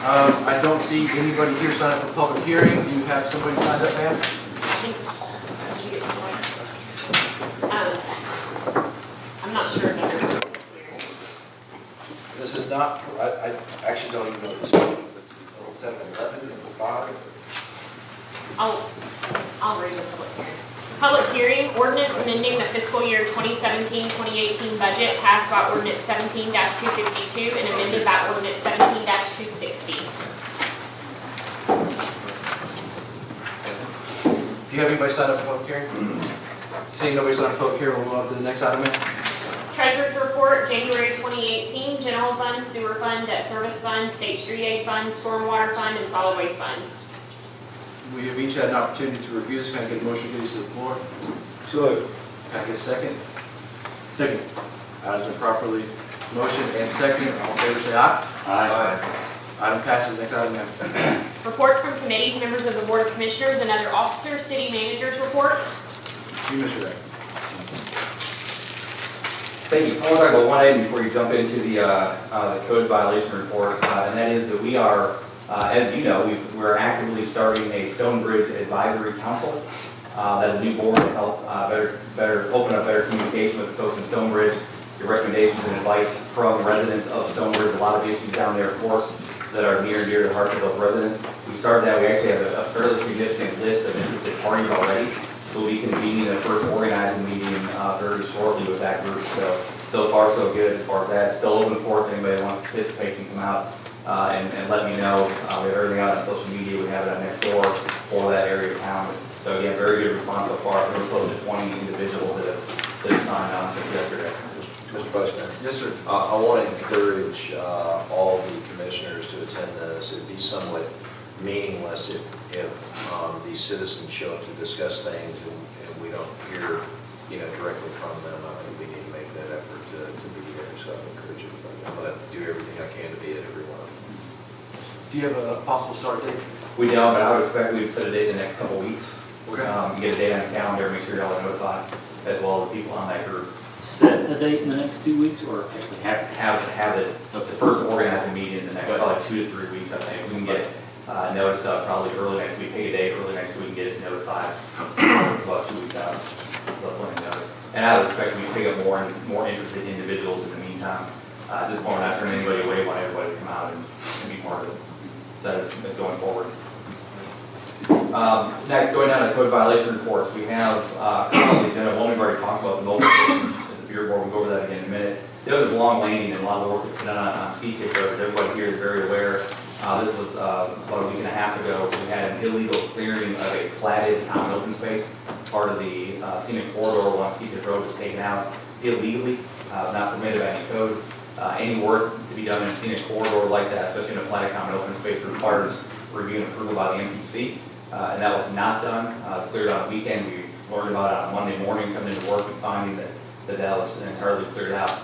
I don't see anybody here signed up for public hearing. Do you have somebody signed up, ma'am? I'm not sure if they're public hearing. This is not, I actually don't even know this one. It's at 11 or 5. I'll read the public hearing. Public hearing, ordinance amending the fiscal year 2017-2018 budget passed by ordinance 17-252 and amended by ordinance 17-260. Do you have anybody signed up for public hearing? Seeing nobody signed up for public hearing, we'll move on to the next item, ma'am. Treasurer's report, January 2018, general fund, sewer fund, debt service fund, state street aid fund, stormwater fund, and solid waste fund. We have each had an opportunity to review this. Can I get a motion to get these to the floor? So, Can I get a second? second. Items are properly motion and second. All in favor say aye. Aye. Item passes. Next item, ma'am. Reports from committees, members of the Board of Commissioners, and other officers, city managers report. You, Mr. Evans. Thank you. I want to talk about one item before you jump into the code violation report, and that is that we are, as you know, we're actively starting a Stonebridge Advisory Council. That a new board to help better open up better communication with the folks in Stonebridge, your recommendations and advice from residents of Stonebridge. A lot of issues down there, of course, that are near and dear to the hearts of those residents. We started that. We actually have a fairly significant list of interested parties already. We'll be convening a first organizing meeting very shortly with that group. So far so good as far as that. It's still open for us. Anybody that wants to participate can come out and let me know. We have everything out on social media. We have it on next door for that area of town. So yeah, very good response so far. We're close to 20 individuals that have signed on since yesterday. Mr. Vice Mayor. Yes, sir. I want to encourage all the commissioners to attend this. It'd be somewhat meaningless if these citizens show up to discuss things and we don't hear, directly from them. I think we need to make that effort to be there. So I encourage everybody. I'm going to do everything I can to be at every one of them. Do you have a possible start date? We don't, but I would expect we'd set a date in the next couple of weeks. Okay. You get a date on the calendar, make sure y'all are notified, as well as the people on that group. Set a date in the next 2 weeks, or actually Have it, the first organizing meeting in the next probably 2 to 3 weeks, I think. We can get noticed up probably early next week, take a date early next week, and get it notified about 2 weeks out. And I would expect we pick up more interested individuals in the meantime. At this point, we're not turning anybody away. We want everybody to come out and be part of it. So that's going forward. Next, going down to code violation reports, we have on the agenda one we've already talked about, the mobile station at the beer board. We'll go over that again in a minute. The other is long landing, and a lot of the work that's been done on C-Tip Road. Everybody here is very aware. This was about a week and a half ago. We had an illegal clearing of a platted common open space. Part of the scenic corridor along C-Tip Road was taken out illegally, not permitted by any code. Any work to be done in a scenic corridor like that, especially in a platted common open space, requires review and approval by the MPC. And that was not done. It was cleared on a weekend. We learned about it on Monday morning, coming into work and finding that was entirely cleared out.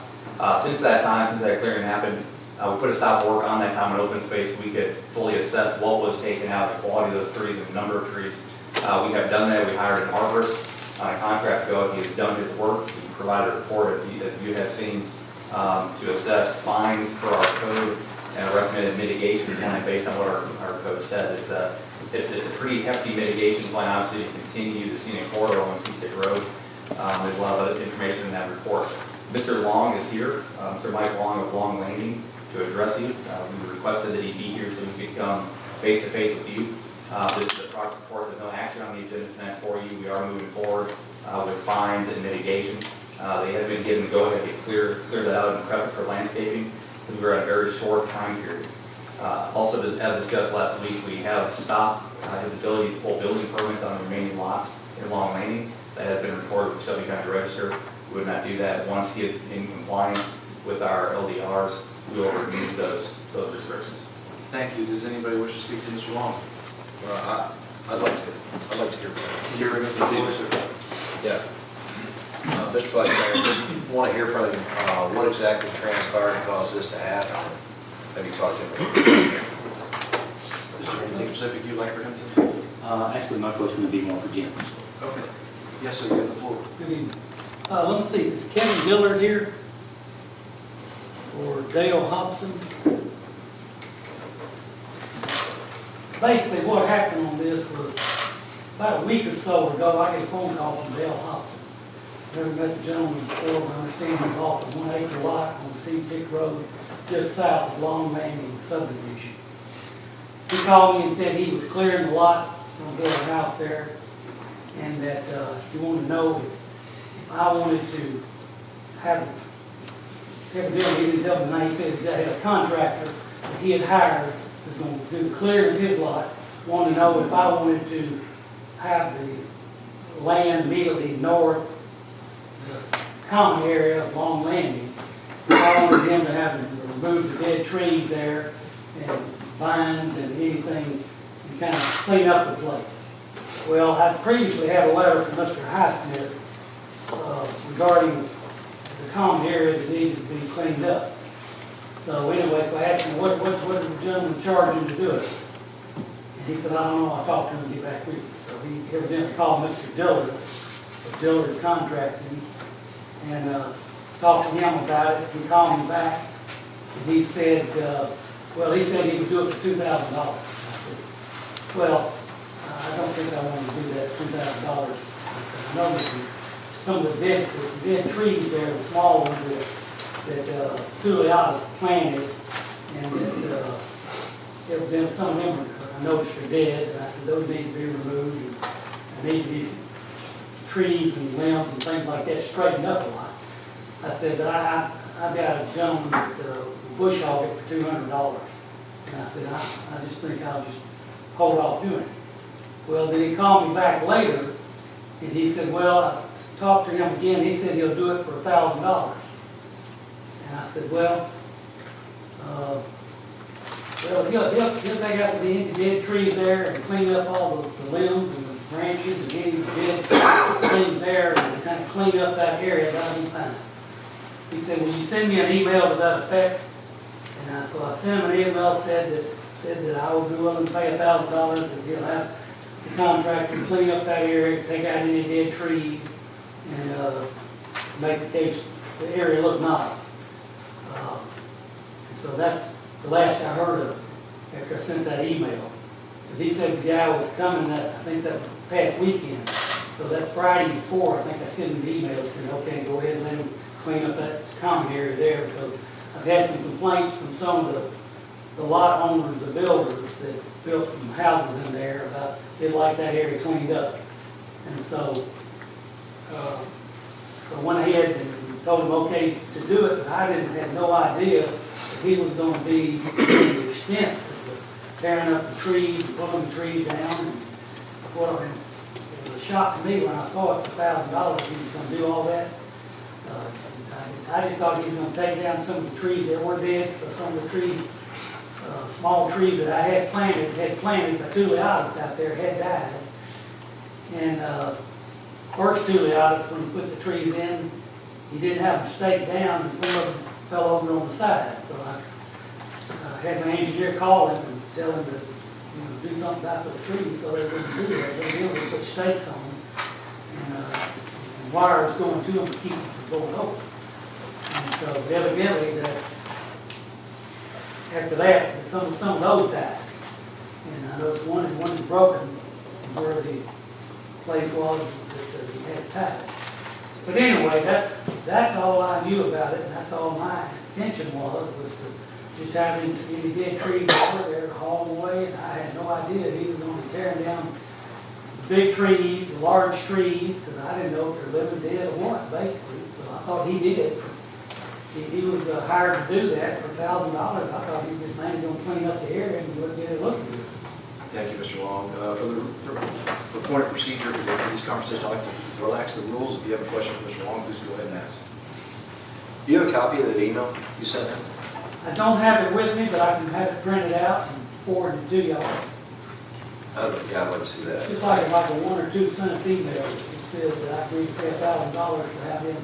Since that time, since that clearing happened, we put a stop work on that common open space so we could fully assess what was taken out, the quality of those trees, and the number of trees. We have done that. We hired an arborist on a contract to go. He has done his work. He provided a report that you have seen to assess fines for our code and a recommended mitigation plan based on what our code says. It's a pretty hefty mitigation plan, obviously, to continue the scenic corridor on C-Tip Road. There's a lot of information in that report. Mr. Long is here, Mr. Mike Long of Long Landing, to address you. We requested that he be here so we could come face-to-face with you. This is a progress report. There's no action on the agenda tonight for you. We are moving forward with fines and mitigation. They have been given the go-ahead to clear that out and prep it for landscaping because we're at a very short time period. Also, as discussed last week, we have stopped his ability to pull building permits on the remaining lots in Long Landing. That has been recorded with Shelby County Register. We would not do that. Once he is in compliance with our LDRs, we will remove those restrictions. Thank you. Does anybody wish to speak to Mr. Long? Well, I'd like to hear from you. You're going to do sir. Yeah. Mr. Vice Mayor, just want to hear from you, what exactly transpired and caused this to happen? Have you talked to him? Is there anything specific you'd like for him to? actually my question would be more for Jim. Okay. Yes, sir. You have the floor. Good evening. Let me see, is Kevin Dillard here? Or Dale Hobson? basically what happened on this was, about a week or so ago, I got a phone call from Dale Hobson. Never met the gentleman before, but I understand he bought a 1 acre lot on Seatick Road, just south of Long Landing subdivision. He called me and said he was clearing the lot, going to build a house there, and that he wanted to know if I wanted to have evidently, he didn't tell me, now he said he had a contractor that he had hired, was going to do the clearing of his lot, wanted to know if I wanted to have the land immediately north, the common area of Long Landing. I wanted him to have to remove the dead trees there and vines and anything and kind of clean up the place. Well, I previously had a letter from Mr. Highsmith regarding the common area that needed to be cleaned up. So anyway, so I asked him, what did the gentleman charge him to do it? And he said, I don't know, I'll talk to him and get back with you. So he evidently called Mr. Dillard, of Dillard Contracting, and talked to him about it. He called me back, and he said, well, he said he would do it for $2,000. I said, well, I don't think I want to do that, $2,000. I know that some of the dead trees there, the small ones that Tuliatis planted, and that evidently some of them I noticed are dead, and I said those need to be removed, and there need to be trees and limbs and things like that straightened up a lot. I said, I've got a gentleman that bush hog it for $200, and I said, I just think I'll just hold off doing it. Well, then he called me back later, and he said, well, I talked to him again, he said he'll do it for $1,000. And I said, well, he'll take out the dead trees there and clean up all the limbs and the branches and any dead things there and kind of clean up that area, that'll be fine. He said, will you send me an email to that effect? And so I sent him an email, said that I would be willing to pay $1,000 if he'll have the contractor clean up that area, take out any dead trees, and make the area look nice. So that's the last I heard of him after I sent that email. Because he said the guy was coming that, I think that past weekend. So that Friday before, I think I sent him the email saying, okay, go ahead and let him clean up that common area there, because I've had some complaints from some of the lot owners, the builders that built some houses in there about they'd like that area cleaned up. And so I went ahead and told him okay to do it, but I had no idea that he was going to be the extent of tearing up the trees, pulling the trees down. And well, it was a shock to me when I saw it for $1,000 he was going to do all that. I just thought he was going to take down some of the trees that were dead, so some of the trees, small trees that I had planted by Tuliatis out there had died. And first Tuliatis, when he put the trees in, he didn't have them staked down, and some of them fell over on the side. So I had my engineer call him and tell him to do something about those trees so they wouldn't do that. They were able to put stakes on them and wires going to them to keep them from going over. And so evidently that after that, some of those died. And I noticed one is broken where the place was that he had tied. But anyway, that's all I knew about it, and that's all my intention was to just have any dead trees over there hauled away. And I had no idea he was going to tear down big trees, large trees, because I didn't know if they're living, dead, or what, basically. So I thought he did. He was hired to do that for $1,000. I thought he was just mainly going to clean up the area and get it looking good. Thank you, Mr. Long. For point of procedure for these conversations, I'd like to relax the rules. If you have a question for Mr. Long, please go ahead and ask. Do you have a copy of that email you sent him? I don't have it with me, but I can have it printed out and forward it to y'all. Yeah, I'd like to see that. Just like a 1 or 2 sentence email, it says that I agree to pay $1,000 to have him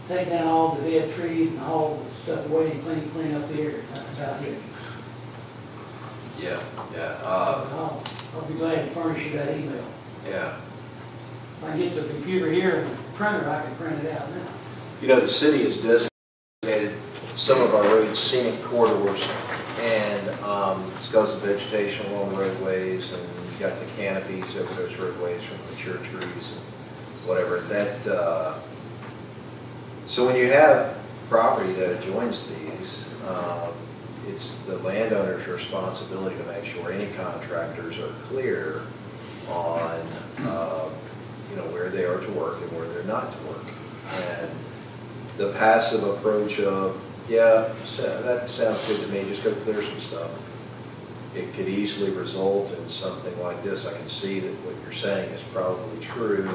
take down all the dead trees and all the stuff away and clean up the area. That's about it. Yeah. I'll be glad to furnish you that email. Yeah. If I get the computer here and the printer, I can print it out now. You know, the city has designated some of our roads scenic corridors, and it's because of vegetation along the roadways, and you got the canopies over those roadways from mature trees and whatever. So when you have property that adjoins these, it's the landowner's responsibility to make sure any contractors are clear on, where they are to work and where they're not to work. And the passive approach of, yeah, that sounds good to me, just go clear some stuff. It could easily result in something like this. I can see that what you're saying is probably true,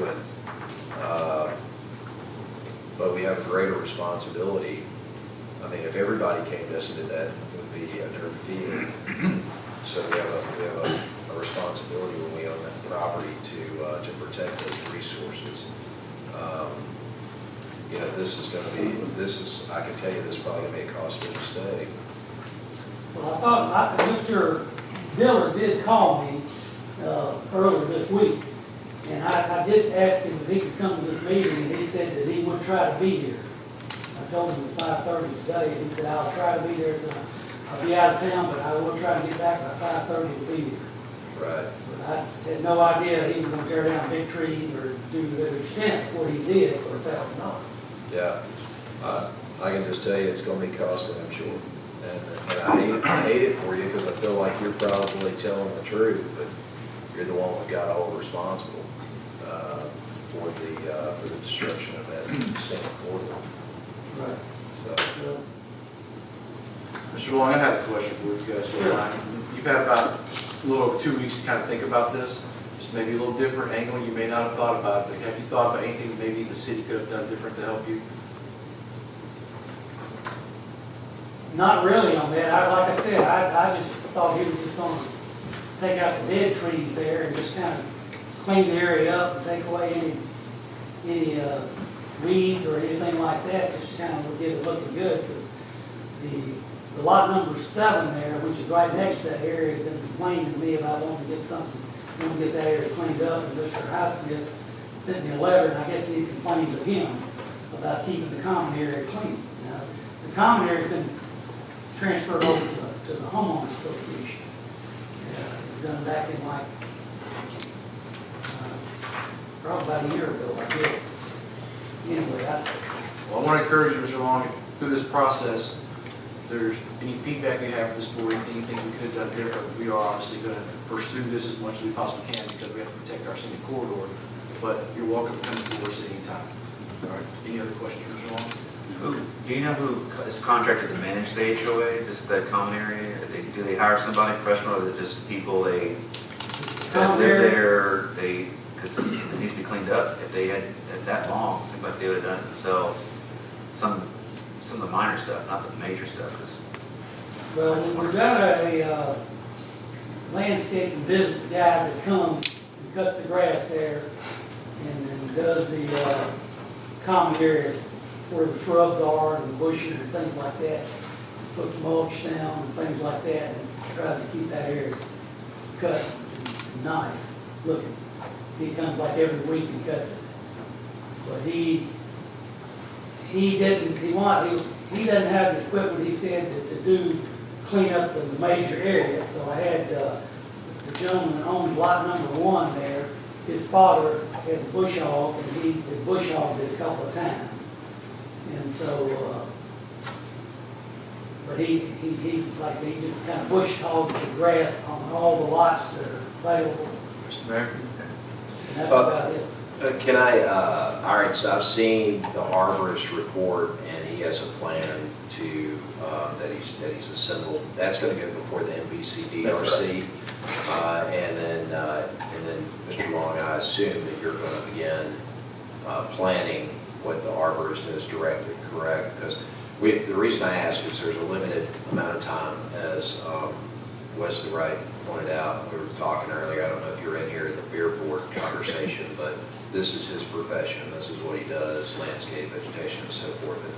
but we have a greater responsibility. I mean, if everybody came to us and did that, it would be a dirt field. So we have a responsibility when we own that property to protect those resources. I can tell you, this is probably going to be a costly mistake. Well, I thought Mr. Dillard did call me earlier this week, and I did ask him if he could come to this meeting, and he said that he would try to be here. I told him at 5:30 today, and he said, I'll try to be there, so I'll be out of town, but I will try to get back by 5:30 to be here. Right. But I had no idea he was going to tear down big trees or do the extent of what he did for $1,000. Yeah. I can just tell you, it's going to be costly, I'm sure. And I hate it for you, because I feel like you're probably telling the truth, but you're the one who got all responsible for the destruction of that scenic corridor. Right. So, Mr. Long, I had a question for you guys. Sure. You've had about a little over 2 weeks to kind of think about this. Just maybe a little different angle you may not have thought about. But have you thought about anything maybe the city could have done different to help you? Not really on that. Like I said, I just thought he was just going to take out the dead trees there and just kind of clean the area up and take away any weeds or anything like that, just kind of get it looking good. The lot number 7 there, which is right next to that area, has been complaining to me about wanting to get that area cleaned up. And Mr. Highsmith sent me a letter, and I guess he complained to him about keeping the common area clean. Now, the common area's been transferred over to the homeowners association. It was done back in probably about a year ago, I guess. Anyway, Well, I want to encourage you, Mr. Long, through this process, if there's any feedback you have for this board, anything you think we could have done different, we are obviously going to pursue this as much as we possibly can, because we have to protect our scenic corridor. But you're welcome to come to us at any time. All right. Any other questions, Mr. Long? Do you know who is contracted to manage the HOA, just the common area? Do they hire somebody professional, or is it just people that Common live area? there, because it needs to be cleaned up? If they had that long, it seems like they would have done it themselves. Some of the minor stuff, not the major stuff, 'cause well, we've got a landscaping business guy that comes and cuts the grass there and does the common areas where the shrubs are and the bushes and things like that. Puts mulch down and things like that, and tries to keep that area cut and nice looking. He comes like every week and cuts it. But he doesn't have the equipment, he said, to clean up the major areas. So I had the gentleman that owned lot number 1 there, his father had a bush hog, and he bush hogged it a couple of times. And so, but he just kind of bush hogged the grass on all the lots that are available. Mr. Mayor? And that's about it. all right, so I've seen the arborist report, and he has a plan that he's assembled. That's going to go before the MPCDRC. And then, Mr. Long, I assume that you're going to begin planning what the arborist has directed, correct? Because the reason I ask is there's a limited amount of time, as Wesley Wright pointed out. We were talking earlier, I don't know if you're in here in the beer board conversation, but this is his profession. This is what he does, landscape, vegetation, and so forth. And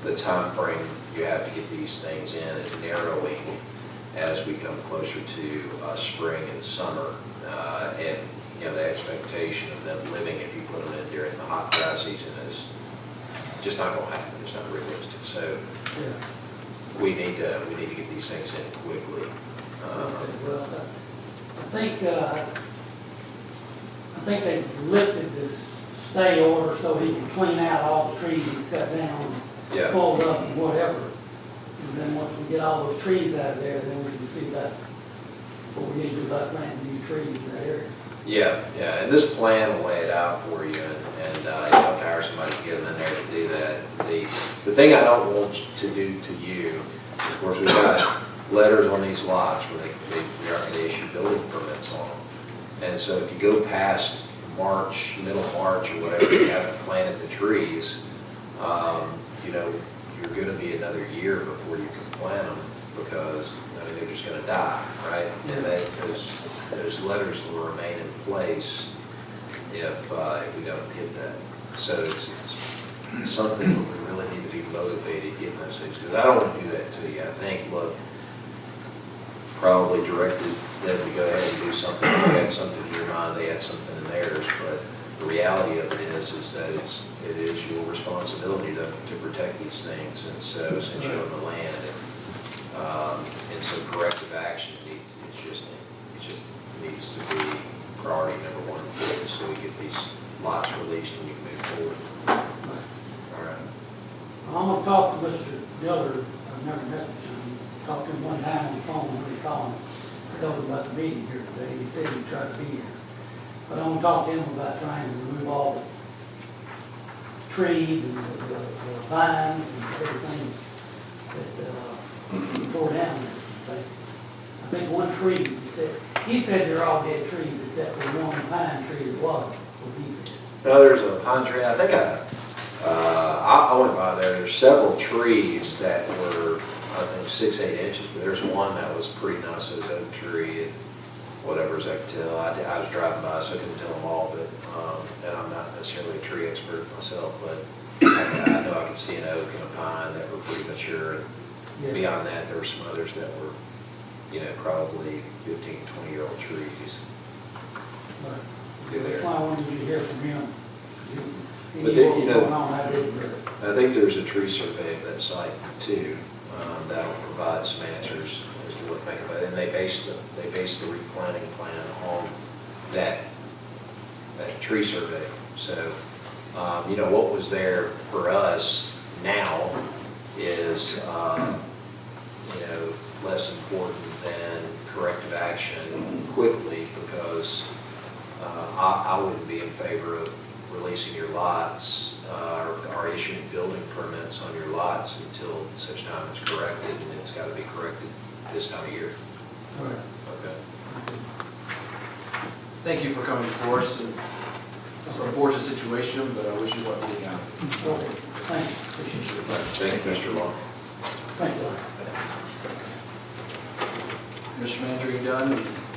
the time frame you have to get these things in is narrowing as we come closer to spring and summer. And the expectation of them living, if you put them in during the hot dry season, is just not going to happen. It's not realistic. So we need to get these things in quickly. think they lifted this stay order so he can clean out all the trees he's cut down, Yeah. pulled up and whatever. And then once we get all those trees out of there, then we can see that, what we need to do about planting new trees in that area. Yeah, and this plan will lay it out for you, and you'll have to hire somebody to get them in there to do that. The thing I don't want to do to you, of course, we've got letters on these lots where we aren't going to issue building permits on them. And so if you go past March, middle of March or whatever, you haven't planted the trees, you're going to be another year before you can plant them because, they're just going to die, right? And those letters will remain in place if we don't get that. So it's something that we really need to be motivated getting those things, because I don't want to do that to you. I think, look, probably directed them to go ahead and do something. They had something in your mind, they had something in theirs, but the reality of it is that it is your responsibility to protect these things. And so since you own the land, and so corrective action just needs to be priority number one for us, so we get these lots released and you can move forward. All right. I'm gonna talk to Mr. Dillard. I've never met him. Talked to him one time on the phone when he called me. I told him about the meeting here today. He said he'd try to be here. But I'm gonna talk to him about trying to remove all the trees and the vines and everything that he tore down there. I think one tree, he said they're all dead trees except for one pine tree that was, what he said. Now, there's a pine tree, I think I went by there, there's several trees that were, I think, 6-8 inches, but there's one that was pretty nice, it was an oak tree, and whatever as I could tell. I was driving by, so I couldn't tell them all, but, and I'm not necessarily a tree expert myself, but I know I could see an oak and a pine that were pretty mature, and beyond that, there were some others that were, probably 15, 20-year-old trees. That's why I wanted you to hear from him. But then, Going on, I didn't hear it. I think there's a tree survey of that site too, that'll provide some answers as to what to make of it. And they base the replanting plan on that tree survey. So, what was there for us now is, less important than corrective action quickly, because I wouldn't be in favor of releasing your lots or issuing building permits on your lots until such time it's corrected, and it's got to be corrected this time of year. All right. Okay. Thank you for coming before us. It's an unfortunate situation, but I wish you luck getting out. Okay, thank you, appreciate your advice. Thank you, Mr. Long. Thank you. Mr. Manager, you done?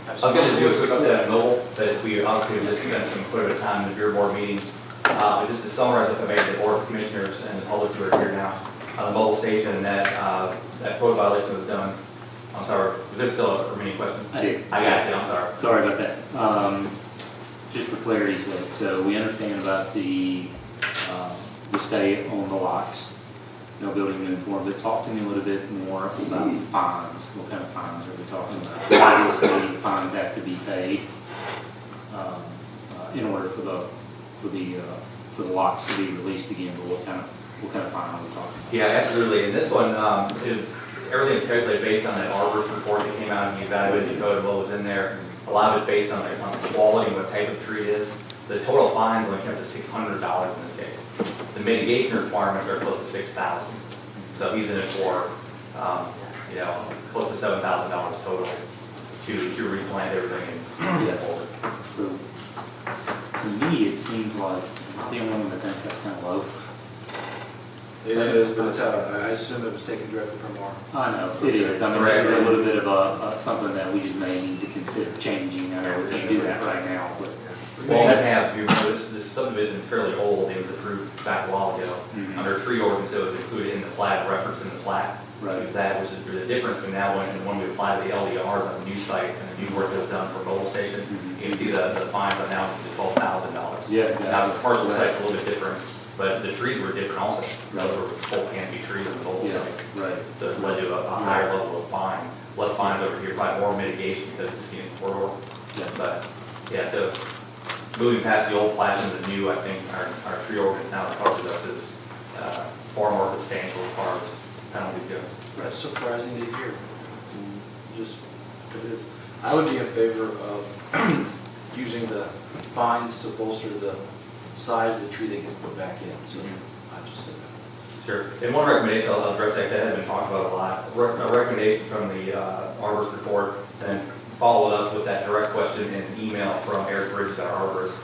I was going to do a quick update on mobile, but we obviously just spent quite a bit of time in the Bureau Board meeting. Just to summarize, if I may, the Board of Commissioners and the public who are here now, on the mobile station, and that code violation was done. I'm sorry, was there still a remaining question? I did. I got you, I'm sorry. Sorry about that. Just for clarity's sake, so we understand about the stay on the lots, no building uniform, but talk to me a little bit more about fines. What kind of fines are we talking about? Obviously, the fines have to be paid in order for the lots to be released again, but what kind of fine are we talking about? Yeah, absolutely. And this one, everything's calculated based on that arborist report that came out and he evaluated the code of what was in there. A lot of it based on the quality and what type of tree it is. The total fines only came up to $600 in this case. The mitigation requirements are close to $6,000. So he's in it for, close to $7,000 total to replant everything and do that whole thing. So, to me, it seems like, I'm the only one that thinks that's kind of low. It is, but it's I assume it was taken directly from our. I know, it is. I mean, this is a little bit of something that we just may need to consider changing. I know we can't do that right now, but. Well, this subdivision is fairly old. It was approved back a while ago. Mhm. Under a tree ordinance, it was included in the plat, referenced in the plat. Right. That was the difference between now when we apply the LDRs on the new site and the new work that was done for mobile station. Mhm. You can see the fines are now to $12,000. Yeah. Now, the partial Right. site's a little bit different, but the trees were different also. Those were full canopy trees on the mobile Yeah, site. right. So it led to a higher level of fine. Less fines over here, probably more mitigation because it's scenic corridor. Yeah. But, yeah, so moving past the old plat into the new, I think our tree ordinance now covers us as far more substantial as far as penalties go. That's surprising to hear. Just, it is. I would be in favor of using the fines to bolster the size of the tree that gets put back in, so I just said that. Sure. And one recommendation I'll address, like I said, has been talked about a lot. A recommendation from the arborist report, and followed up with that direct question in an email from Eric Bridges, our arborist.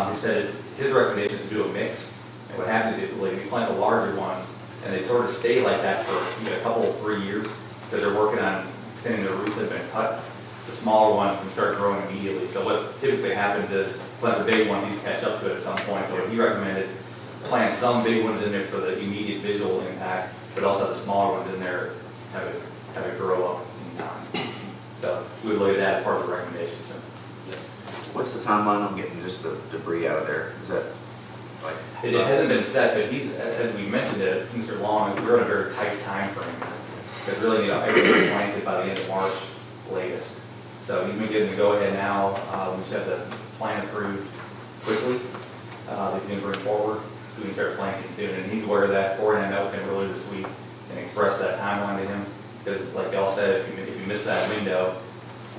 He said his recommendation is to do a mix. And what happens is like, you plant the larger ones, and they sort of stay like that for a couple of 3 years, because they're working on extending their roots that have been cut. The smaller ones can start growing immediately. So what typically happens is, plant the big ones, these catch up to it at some point. So what he recommended, plant some big ones in there for the immediate visual impact, but also have the smaller ones in there, have it grow up in time. So we would look at that as part of the recommendation. So. What's the timeline on getting just the debris out of there? Is that like? It hasn't been set, but he's, as we mentioned it, Mr. Long, we're in a very tight time frame. Because really, everything's planted by the end of March latest. So he's been getting the go-ahead now. We should have the plan approved quickly. That he's going to bring forward, so we can start planting soon. And he's aware of that. Corey and I met with him earlier this week and expressed that timeline to him. Because like y'all said, if you miss that window,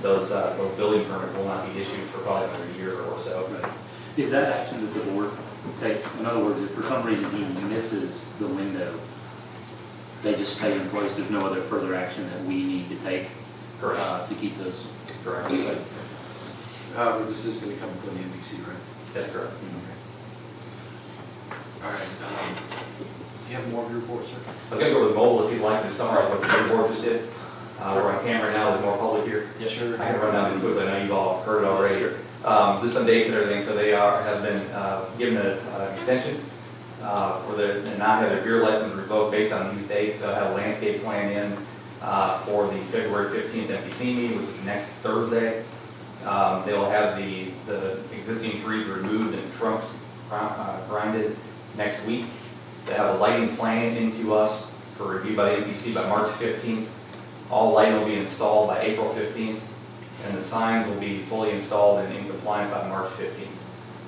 those building permits will not be issued for probably another year or so. Is that action that the board takes? In other words, if for some reason he misses the window, they just stay in place, there's no other further action that we need to take to keep those? Correct. However, this is going to come from the NBC, right? That's correct. All right. Do you have more of your report, sir? I was going to go with mobile if you'd like to summarize what the board just did. We're on camera now, there's more public here. Yes, sir. I can run down these quickly, I know you've all heard it already. There's some dates and everything, so they have been given an extension and not have their beer license revoked based on these dates. They'll have a landscape plan in for the February 15th NPC meeting, which is next Thursday. They'll have the existing trees removed and trunks grinded next week. They have a lighting plan into us for review by the NPC by March 15th. All lighting will be installed by April 15th, and the signs will be fully installed and in compliance by March 15th.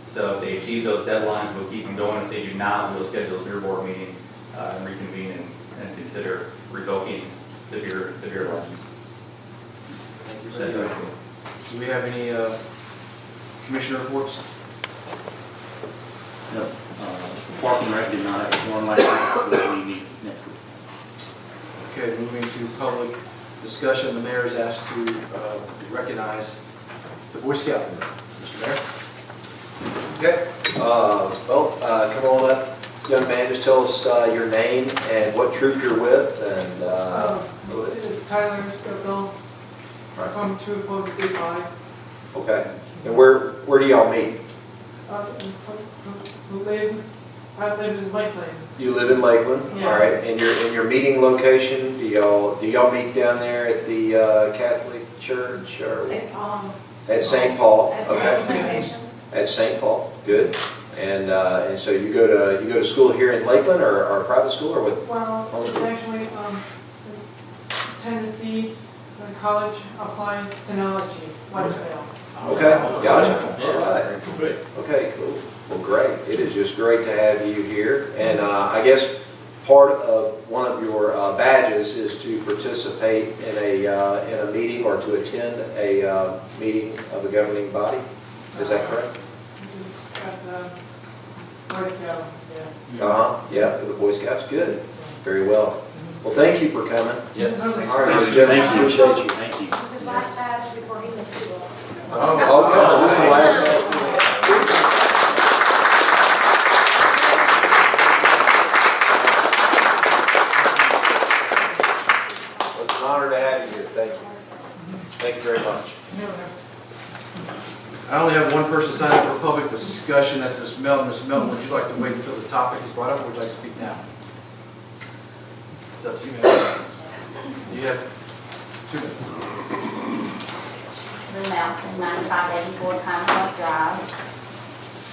So if they achieve those deadlines, we'll keep them going. If they do not, we'll schedule a beer board meeting and reconvene and consider revoking the beer license. Thank you very much. Do we have any commissioner reports? No. Park and Rec did not have one last week, but we meet next week. Okay, moving to public discussion, the mayor is asked to recognize the Boy Scout member. Mr. Mayor? Okay, come on up, young man, just tell us your name and what troop you're with, and This is Tyler Scoville from 245. okay. And where do y'all meet? I live in Lakeland. You live in Lakeland, Yeah. all right. And your meeting location, do y'all meet down there at the Catholic Church or St. Paul. at St. Paul? At the Okay. location. At St. Paul, good. And so you go to school here in Lakeland or a private school or what? Well, it's Homeschool. actually Tennessee College Applied Technology, Whitesdale. Okay, gotcha. All right. Okay, cool. Well, great. It is just great to have you here. And I guess part of one of your badges is to participate in a meeting or to attend a meeting of the governing body. Is that correct? At the Boy Scout, yeah. Yeah, for the Boy Scouts. Good. Very well. Well, thank you for coming. Yes. All right, Thank you. gentlemen, Thank you. appreciate you. Thank you. This is his last badge before he moves to school. Okay, this is the last match. Well, it's an honor to have you here. Thank you. Thank you very much. I only have one person signed up for public discussion, that's Ms. Melton. Ms. Melton, would you like to wait until the topic is brought up, or would you like to speak now? It's up to you, ma'am. You have 2 minutes. Blue Mountain, 9584 Pine Bluff Drive.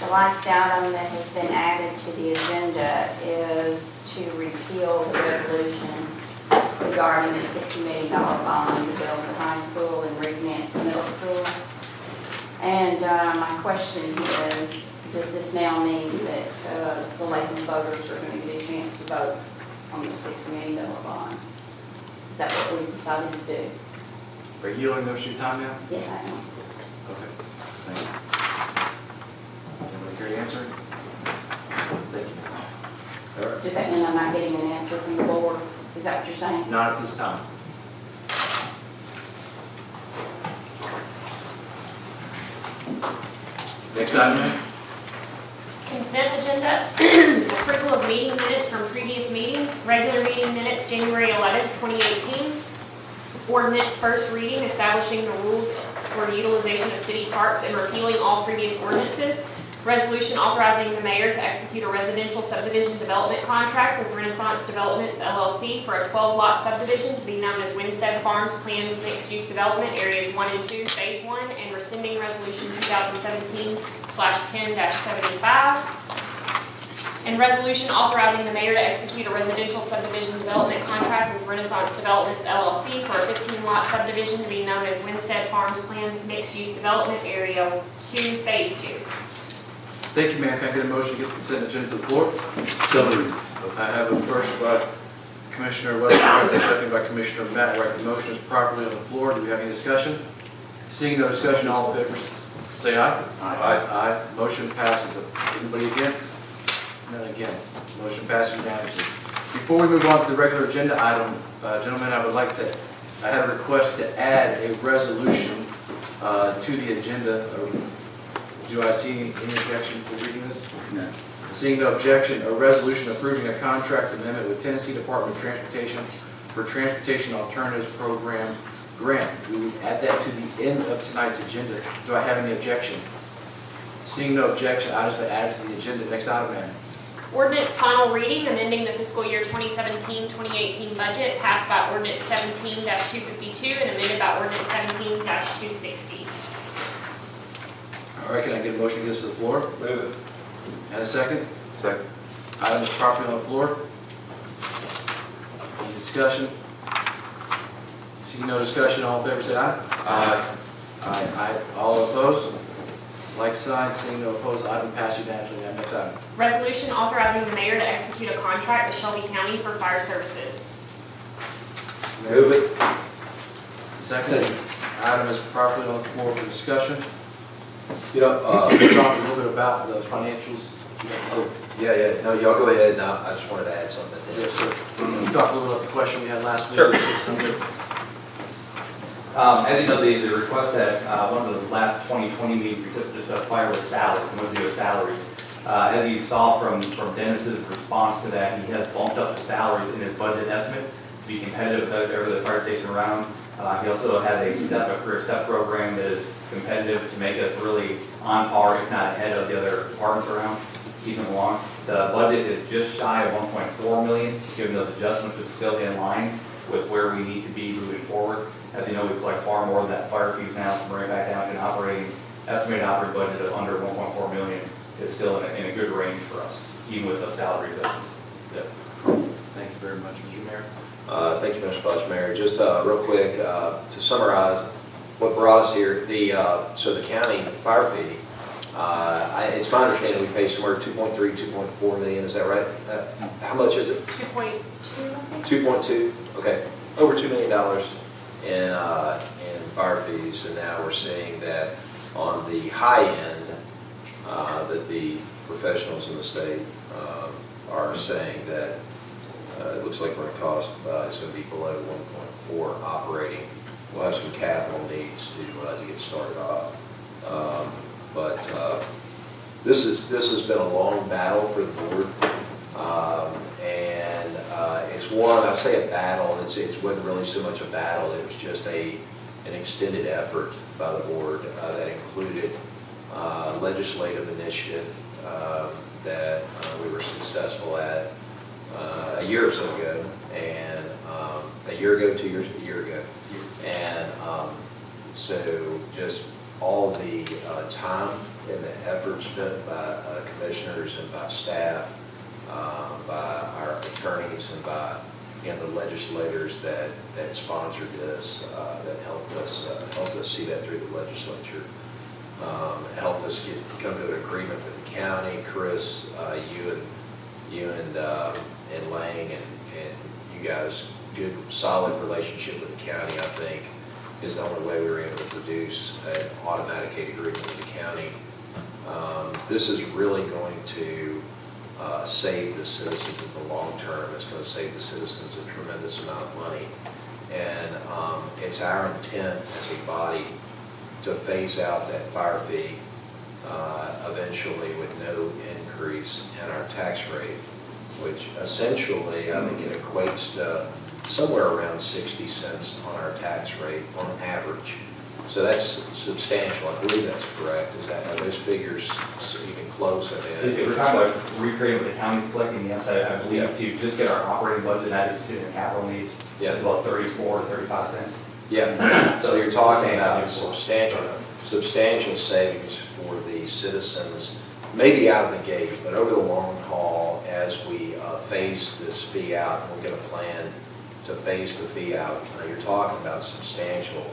The last item that has been added to the agenda is to repeal the resolution regarding the $60 million bond to build the high school and refinance the middle school. And my question is, does this now mean that the Lakeland voters are going to get a chance to vote on the $6 million bond? Is that what we've decided to do? Are you yielding those your time now? Yes, I am. Okay. Thank you. Anybody care to answer? Thank you. All right. Does that mean I'm not getting an answer from the board? Is that what you're saying? Not at this time. Next item. Consent agenda, approval of meeting minutes from previous meetings, regular meeting minutes, January 11th, 2018. Ordinance first reading, establishing the rules for utilization of city parks and repealing all previous ordinances. Resolution authorizing the mayor to execute a residential subdivision development contract with Renaissance Developments LLC for a 12-lot subdivision to be known as Winstead Farms Planned Mixed-Use Development Areas 1 and 2, Phase 1, and rescinding Resolution 2017/10-75. And resolution authorizing the mayor to execute a residential subdivision development contract with Renaissance Developments LLC for a 15-lot subdivision to be known as Winstead Farms Planned Mixed-Use Development Area 2, Phase 2. Thank you, ma'am. Can I get a motion to get the consent agenda to the floor? So moved. I have a first by Commissioner West, second by Commissioner Matt Wright. The motion is properly on the floor. Do we have any discussion? Seeing no discussion, all in favor say aye. Aye. Aye. Motion passes. Anybody against? None against. Motion passes unanimously. Before we move on to the regular agenda item, gentlemen, I had a request to add a resolution to the agenda. Do I see any objection to reading this? No. Seeing no objection, a resolution approving a contract amendment with Tennessee Department of Transportation for Transportation Alternatives Program grant. We would add that to the end of tonight's agenda. Do I have any objection? Seeing no objection, items been added to the agenda. Next item, ma'am. Ordinance final reading, amending the fiscal year 2017-2018 budget, passed by ordinance 17-252 and amended by ordinance 17-260. All right, can I get a motion to get this to the floor? Move it. And a second? Second. Item is properly on the floor. Any discussion? Seeing no discussion, all in favor say aye. Aye. Aye. All opposed? Like sign, seeing no opposed, item passes unanimously. Next item. Resolution authorizing the mayor to execute a contract with Shelby County for fire services. Move it. Second. Item is properly on the floor for discussion. You know, We'll talk a little bit about the financials. yeah, no, y'all go ahead, and I just wanted to add something. Yes, sir. We talked a little about the question we had last week. Sure. As you know, the request at one of the last 2020 meetings, we took just a fire with salaries, and what to do with salaries. As you saw from Dennis's response to that, he has bumped up the salaries in his budget estimate to be competitive with every other fire station around. He also has a career step program that is competitive to make us really on par, if not ahead of the other departments around, keeping them along. The budget is just shy of 1.4 million, given those adjustments, it's still in line with where we need to be moving forward. As you know, we collect far more than that fire fees now, so bring it back down to an estimated operating budget of under 1.4 million is still in a good range for us, even with the salary adjustments. Yep. Thank you very much, Mr. Mayor. Thank you, Mr. Vice Mayor. Just real quick, to summarize what brought us here, so the county fire fee, it's my understanding we pay somewhere 2.3, 2.4 million, is that right? How much is it? 2.2, I think. 2.2, okay, over $2 million in fire fees, and now we're seeing that on the high end, that the professionals in the state are saying that it looks like we're going to cost, it's going to be below 1.4 operating. We'll have some capital needs to get started off. But this has been a long battle for the board. And it's one, I say a battle, it wasn't really so much a battle, it was just an extended effort by the board that included legislative initiative that we were successful at a year or so ago, and a year ago, 2 years, a year ago. And so just all the time and the effort spent by commissioners and by staff, by our attorneys and by the legislators that sponsored this, that helped us see that through the legislature. helped us come to an agreement with the county. Chris, you and Lang, and you guys, good, solid relationship with the county, I think, is the only way we were able to produce an automatic aid agreement with the county. This is really going to save the citizens in the long term. It's going to save the citizens a tremendous amount of money. And it's our intent as a body to phase out that fire fee eventually with no increase in our tax rate, which essentially, I think it equates to somewhere around 60 cents on our tax rate on average. So that's substantial. I believe that's correct. Are those figures even close? If we're talking about recreating what the county's collecting, yes, I believe to just get our operating budget added to the capital needs, Yeah. it's about 34 to 35 cents. Yeah, so you're talking about substantial savings for the citizens, maybe out of the gate, but over the long haul, as we phase this fee out, we'll get a plan to phase the fee out. You're talking about substantial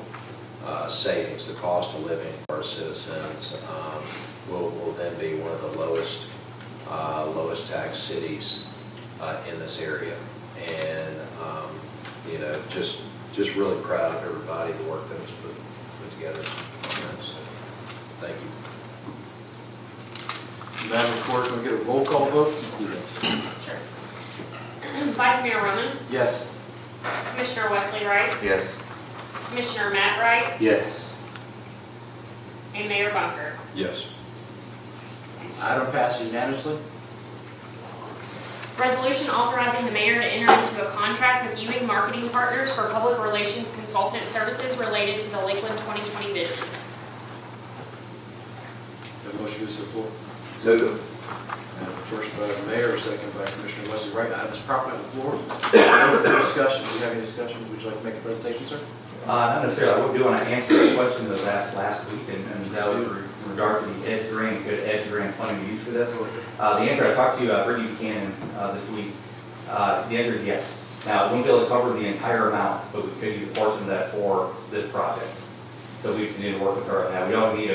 savings. The cost of living for our citizens will then be one of the lowest tax cities in this area. And, just really proud of everybody, the work that was put together on this. Thank you. Madam Clerk, can we get a roll call vote? Sure. Vice Mayor Roman, Yes. Commissioner Wesley Wright, Yes. Commissioner Matt Wright, Yes. and Mayor Bunker. Yes. Item passes unanimously. Resolution authorizing the mayor to enter into a contract with Ewing Marketing Partners for public relations consultant services related to the Lakeland 2020 vision. Have a motion to the floor. So, First by the mayor, second by Commissioner Wesley Wright. Item is properly on the floor. No discussion. Do you have any discussion? Would you like to make a presentation, sir? Not necessarily. I do want to answer a question that was asked last week, and that was in regard to the EDGE grant, good EDGE grant funding used for this. The answer, I talked to Brittany Buchanan this week. The answer is yes. Now, we won't be able to cover the entire amount, but we could use a portion of that for this project. So we continue to work with her on that. We don't need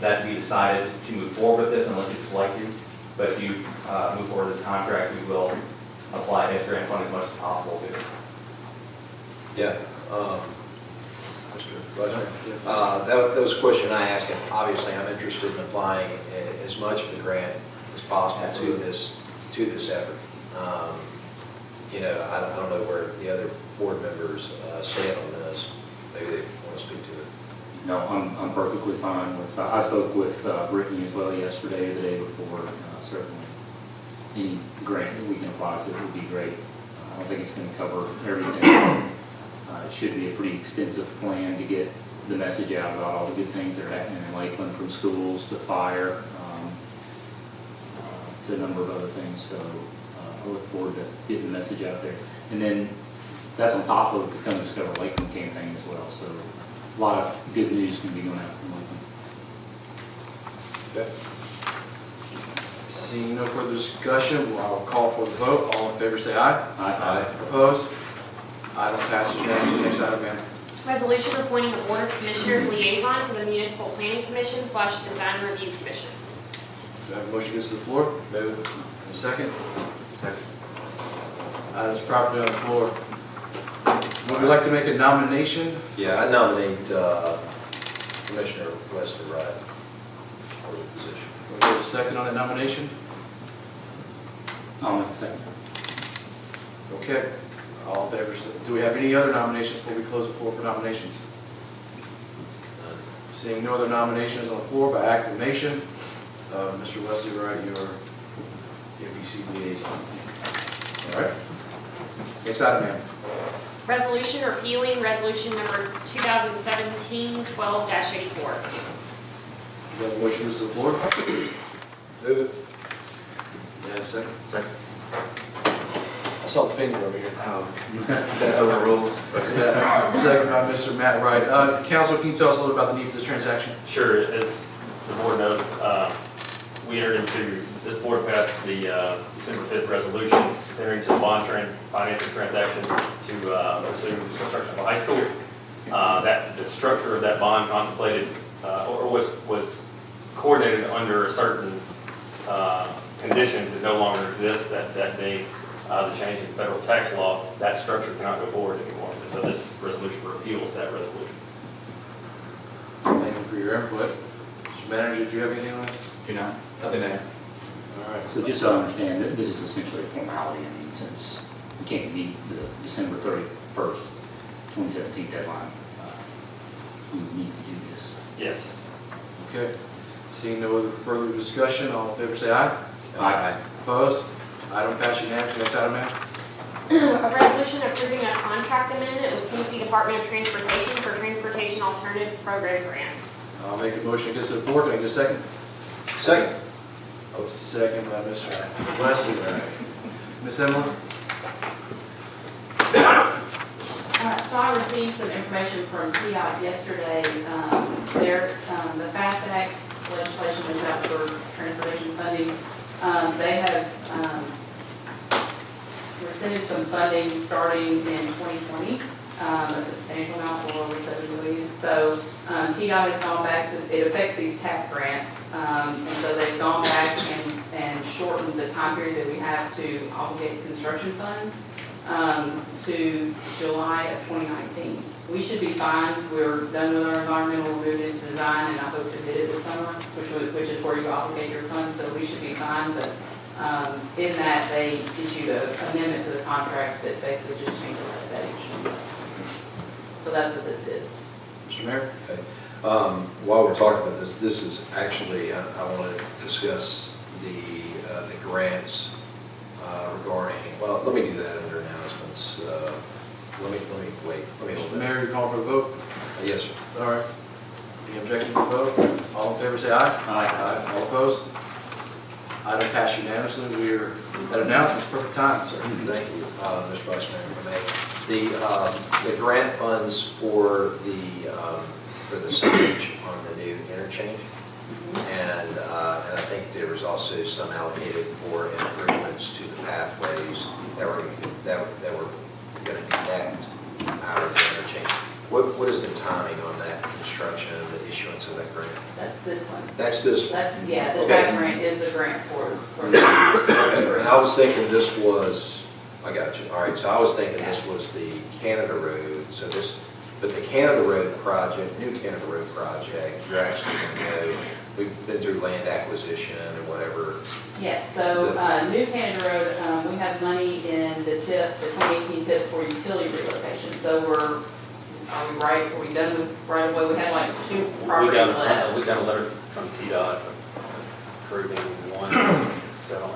that to be decided to move forward with this unless you just like to. But if you move forward with this contract, we will apply EDGE grant funding as much as possible to it. yeah. That was a question I asked, and obviously I'm interested in applying as much of the grant as possible to this effort. I don't know where the other board members stand on this. Maybe they want to speak to it. No, I'm perfectly fine with, I spoke with Brittany as well yesterday, the day before. Certainly, any grant that we can apply to would be great. I don't think it's going to cover everything. It should be a pretty extensive plan to get the message out about all the good things that are happening in Lakeland, from schools to fire, to a number of other things. So I look forward to getting the message out there. And then that's on top of the Come Discover Lakeland campaign as well. So a lot of good news can be going out from Lakeland. Okay. Seeing no further discussion, I'll call for the vote. All in favor say aye. Aye. Opposed? Item passes unanimously. Next item, ma'am. Resolution appointing a Board of Commissioners liaison to the Municipal Planning Commission / Design Review Commission. Do I have a motion to the floor? Move. And a second? Second. Item is properly on the floor. Would you like to make a nomination? Yeah, I nominate Commissioner Wesley Wright for the position. Will we get a second on that nomination? I'll make a second. Okay. All in favor, do we have any other nominations before we close the floor for nominations? Seeing no other nominations on the floor, by acclamation, Mr. Wesley Wright, your BOC liaison. All right. Next item, ma'am. Resolution repealing resolution number 2017-12-84. Do you have a motion to the floor? Move it. Yeah, second. Second. I saw the finger over here. That overrules. Yeah, second by Mr. Matt Wright. Council, can you tell us a little about the need for this transaction? Sure. As the board knows, we entered into, this board passed the December 5th resolution entering into a bond financing transaction to pursue construction of a high school. The structure of that bond contemplated, or was coordinated under certain conditions that no longer exist, that being the change in federal tax law, that structure cannot go forward anymore. And so this resolution repeals that resolution. Thank you for your input. Mr. Manager, did you have anything on this? Do not, nothing there. All right. So just so I understand, this is essentially a formality, I mean, since we can't meet the December 31st, 2017 deadline, we need to do this. Yes. Okay. Seeing no other further discussion, all in favor say aye. Aye. Opposed? Item passed unanimously. Next item, ma'am. A resolution approving a contract amendment with Tennessee Department of Transportation for Transportation Alternatives Program grant. I'll make a motion to consider the floor. Can I get a second? Second. Oh, second by Mr. Wesley. Ms. Emily? So I received some information from PDOT yesterday. The FAST Act legislation is out for transportation funding. They have rescinded some funding starting in 2020, a substantial amount, for over $7 million. So TDOT has gone back to, it affects these TAP grants, and so they've gone back and shortened the time period that we have to obligate construction funds to July of 2019. We should be fine. We're done with our environmental, we're moving into design, and I hope to bid it this summer, which is where you obligate your funds, so we should be fine. But in that, they issued an amendment to the contract that basically just changes that age. So that's what this is. Mr. Mayor? Okay. While we're talking about this, this is actually, I want to discuss the grants regarding, well, let me do that under announcements. Let me wait. Let me hold Mr. that. Mayor, you call for the vote? Yes, sir. All right. Any objection to the vote? All in favor say aye. Aye. All opposed? Item passed unanimously. We are at announcements, perfect time, sir. Thank you, Mr. Vice Mayor, if I may. The grant funds for the signage on the new interchange, and I think there was also some allocated for improvements to the pathways that were going to connect out of the interchange. What is the timing on that construction, the issuance of that grant? That's this one. That's this one. That's, yeah, the Okay. TAP grant is the grant for Okay, and I was thinking this was, I got you, all right, so I was thinking this was the Canada Road, so this, but the Canada Road project, new Canada Road project, you're actually going to go, we've been through land acquisition and whatever. Yes, so New Canada Road, we have money in the TIP, the 2018 TIP for utility relocation. So are we done with right away? We had like 2 properties left. We got a letter from TDOT approving one, so I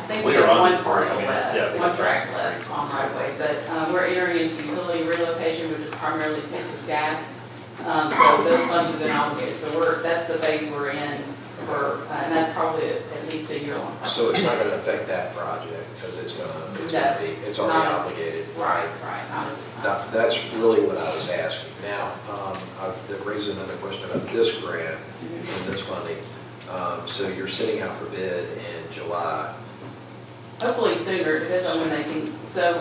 think we we are have on. one parcel left, Yeah, one track left on right away. But we're entering into utility relocation, which is primarily Texas gas. So those funds have been obligated. So that's the phase we're in for, and that's probably at least a year long. So it's not going to affect that project, because it's already obligated. Right, not at this time. Now, that's really what I was asking. Now, that raises another question about this grant and this funding. So you're sitting out for bid in July. Hopefully sooner, depends on when they can. So,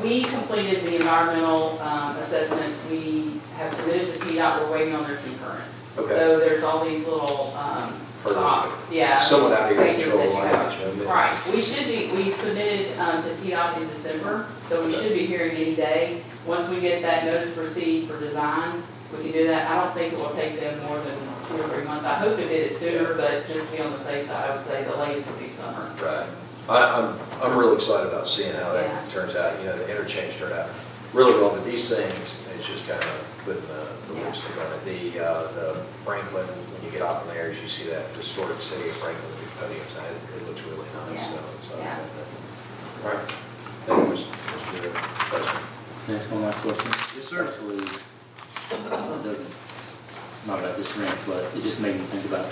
we completed the environmental assessment. We have submitted to PDOT, we're waiting on their concurrence. Okay. So there's all these little stops. Yeah. Somewhat out of your phases that control, you I have. got you. Right, we submitted to TDOT in December, so we should be hearing any day. Once we get that notice to proceed for design, we can do that. I don't think it will take them more than 2 or 3 months. I hope to get it sooner, but just to be on the safe side, I would say the latest would be summer. Right. I'm really excited about seeing how that turns out. You know, the interchange turned out really well, but these things, it's just kind of putting the lipstick on it. The Franklin, when you get off in there, as you see that historic city of Franklin, the big podiums, it looks really nice. Yeah. So, Yeah. all right. Thank you, Mr. President. Next one, last question. Yes, sir. Actually, it doesn't, not about this grant, but it just made me think about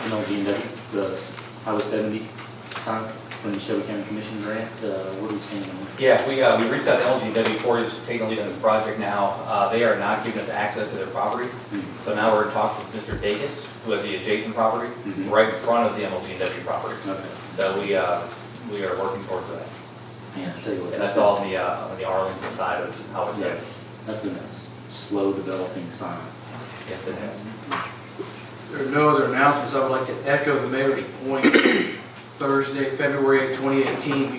MLG&W, the Highway 70 time, when the Shelby County Commission grant, where do we stand on that? Yeah, we reached out to LGW, Ford is taking the lead on this project now. They are not giving us access to their property. So now we're in talks with Mr. Dacus, who has the adjacent property, right in front of the MLGW property. Okay. So we are working towards that. Yeah, I'll tell you what. And that's all on the Arlington side of Highway 70. That's been a slow developing sign. Yes, it has. There are no other announcements. I would like to echo the mayor's point. Thursday, February 8, 2018, we,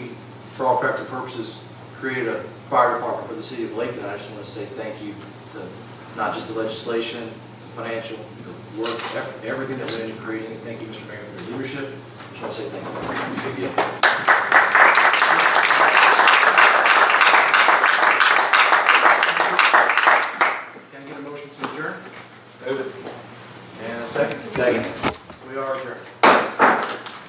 for all practical purposes, created a fire department for the city of Lakeland. I just want to say thank you to not just the legislation, the financial, the work, everything that went into creating it. Thank you, Mr. Mayor, for your leadership. Just want to say thank you. It's a big deal. Can I get a motion to adjourn? Move it. And a second? Second.